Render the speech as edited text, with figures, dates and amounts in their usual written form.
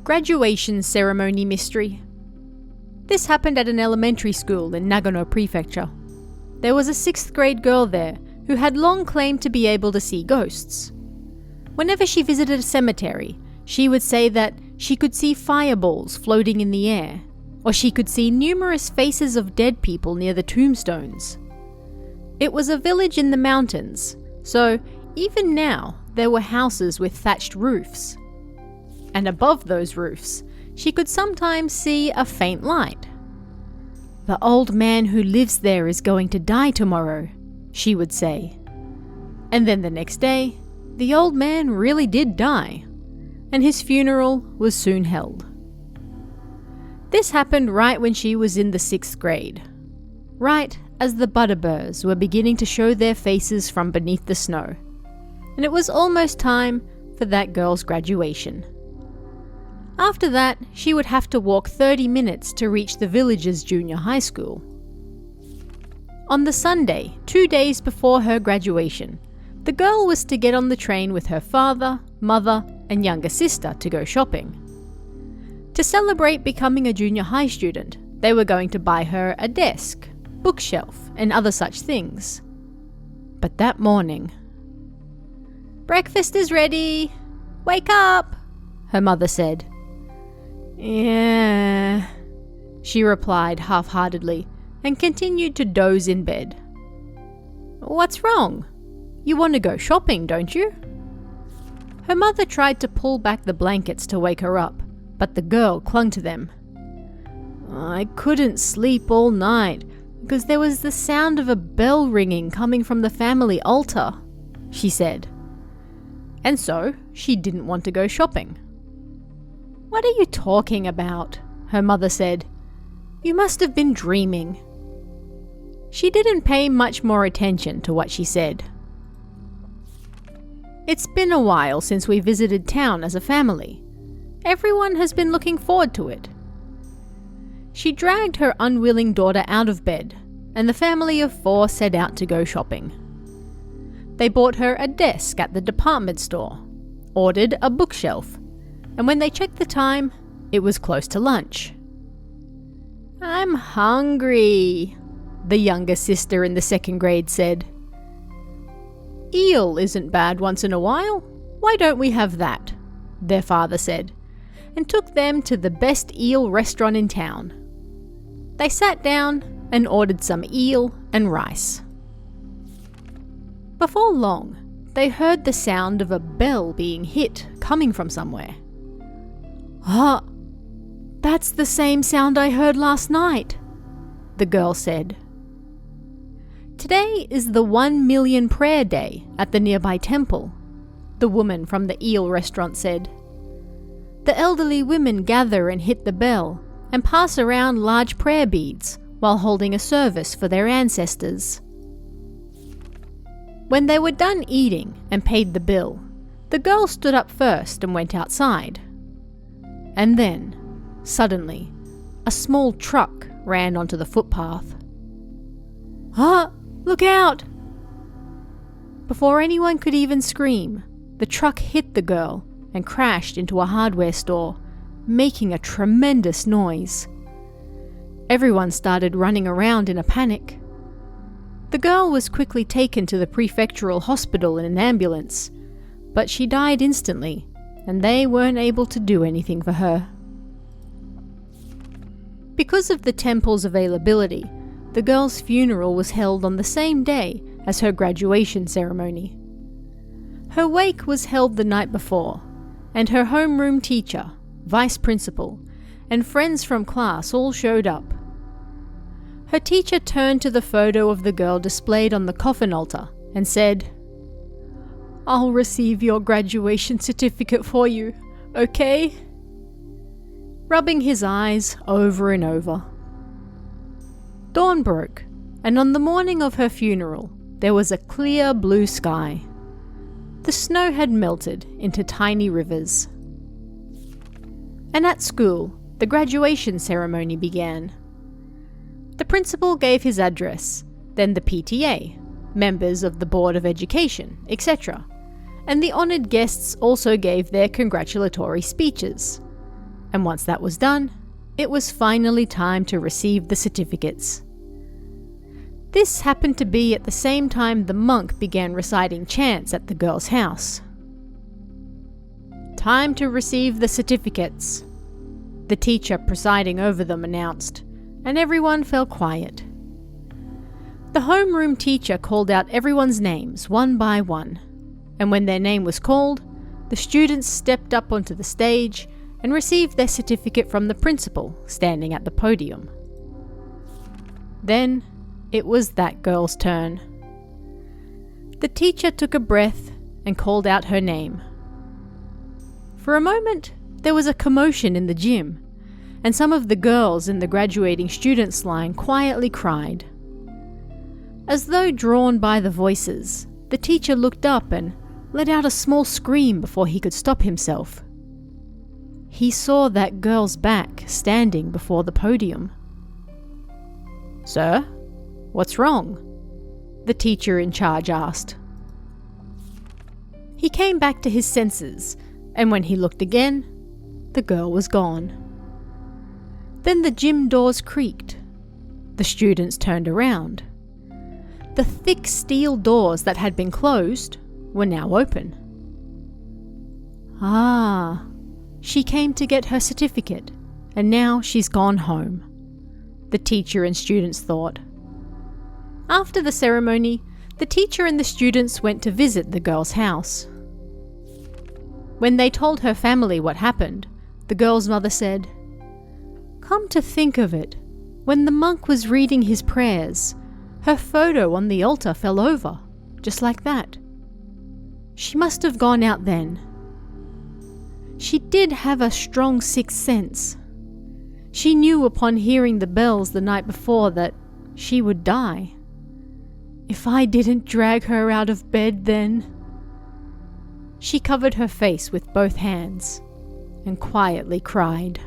Graduation Ceremony Mystery. This happened at an elementary school in Nagano Prefecture. There was a 6th grade girl there who had long claimed to be able to see ghosts. Whenever she visited a cemetery, she would say that she could see fireballs floating in the air, or she could see numerous faces of dead people near the tombstones. It was a village in the mountains, so even now there were houses with thatched roofs. And above those roofs, she could sometimes see a faint light. "The old man who lives there is going to die tomorrow," she would say. And then the next day, the old man really did die, and his funeral was soon held. This happened right when she was in the 6th grade, right as the butterburs were beginning to show their faces from beneath the snow, and it was almost time for that girl's graduation. After that, she would have to walk 30 minutes to reach the village's junior high school. On the Sunday, 2 days before her graduation, the girl was to get on the train with her father, mother, and younger sister to go shopping. To celebrate becoming a junior high student, they were going to buy her a desk, bookshelf, and other such things. But that morning, "Breakfast is ready! Wake up!" her mother said. "Yeah," she replied half-heartedly and continued to doze in bed. "What's wrong? You want to go shopping, don't you?" Her mother tried to pull back the blankets to wake her up, but the girl clung to them. "I couldn't sleep all night because there was the sound of a bell ringing coming from the family altar," she said. And so she didn't want to go shopping. "What are you talking about?" her mother said. "You must have been dreaming." She didn't pay much more attention to what she said. "It's been a while since we visited town as a family. Everyone has been looking forward to it." She dragged her unwilling daughter out of bed, and the family of 4 set out to go shopping. They bought her a desk at the department store, ordered a bookshelf, and when they checked the time, it was close to lunch. "I'm hungry," the younger sister in the 2nd grade said. "Eel isn't bad once in a while. Why don't we have that?" their father said, and took them to the best eel restaurant in town. They sat down and ordered some eel and rice. Before long, they heard the sound of a bell being hit coming from somewhere. "Ah, that's the same sound I heard last night," the girl said. "Today is the 1 million prayer day at the nearby temple," the woman from the eel restaurant said. "The elderly women gather and hit the bell and pass around large prayer beads while holding a service for their ancestors." When they were done eating and paid the bill, the girl stood up first and went outside. And then, suddenly, a small truck ran onto the footpath. "Ah, look out!" Before anyone could even scream, the truck hit the girl and crashed into a hardware store, making a tremendous noise. Everyone started running around in a panic. The girl was quickly taken to the prefectural hospital in an ambulance, but she died instantly, and they weren't able to do anything for her. Because of the temple's availability, the girl's funeral was held on the same day as her graduation ceremony. Her wake was held the night before, and her homeroom teacher, vice principal, and friends from class all showed up. Her teacher turned to the photo of the girl displayed on the coffin altar and said, "I'll receive your graduation certificate for you, okay?" Rubbing his eyes over and over. Dawn broke, and on the morning of her funeral, there was a clear blue sky. The snow had melted into tiny rivers. And at school, the graduation ceremony began. The principal gave his address, then the PTA, members of the Board of Education, etc., and the honoured guests also gave their congratulatory speeches. And once that was done, it was finally time to receive the certificates. This happened to be at the same time the monk began reciting chants at the girl's house. "Time to receive the certificates," the teacher presiding over them announced, and everyone fell quiet. The homeroom teacher called out everyone's names one by one, and when their name was called, the students stepped up onto the stage and received their certificate from the principal standing at the podium. Then it was that girl's turn. The teacher took a breath and called out her name. For a moment, there was a commotion in the gym, and some of the girls in the graduating students line quietly cried. As though drawn by the voices, the teacher looked up and let out a small scream before he could stop himself. He saw that girl's back standing before the podium. "Sir, what's wrong?" the teacher in charge asked. He came back to his senses, and when he looked again, the girl was gone. Then the gym doors creaked. The students turned around. The thick steel doors that had been closed were now open. Ah, she came to get her certificate, and now she's gone home, the teacher and students thought. After the ceremony, the teacher and the students went to visit the girl's house. When they told her family what happened, the girl's mother said, "Come to think of it, when the monk was reading his prayers, her photo on the altar fell over, just like that. She must have gone out then. She did have a strong sixth sense. She knew upon hearing the bells the night before that she would die. If I didn't drag her out of bed then..." She covered her face with both hands and quietly cried.